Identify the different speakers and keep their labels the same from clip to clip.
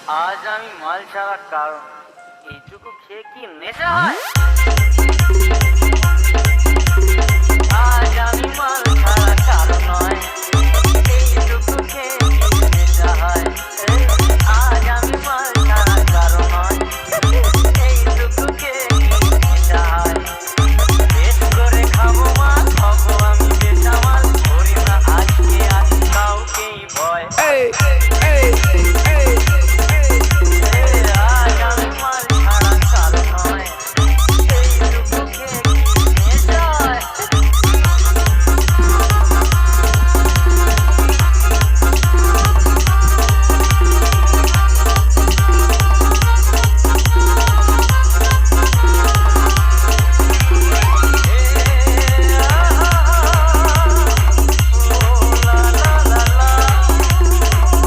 Speaker 1: আজ আমি মাল ছাড়া কারণ এইটুকু খেয়ে কি নেশা হয়? আজ আমি মাল ছাড়া কারণ নয়, এইটুকু খেয়ে কি নেশা হয়? আজ আমি মাল ছাড়া কারণ নয়, এইটুকু খেয়ে কি নেশা হয়? বেশ করে খাবো মাল, খাবো আমি বেসামাল, করি না আজকে আজ কাউকেই ভয়।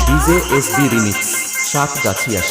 Speaker 2: DJ SD remix Satgachhia.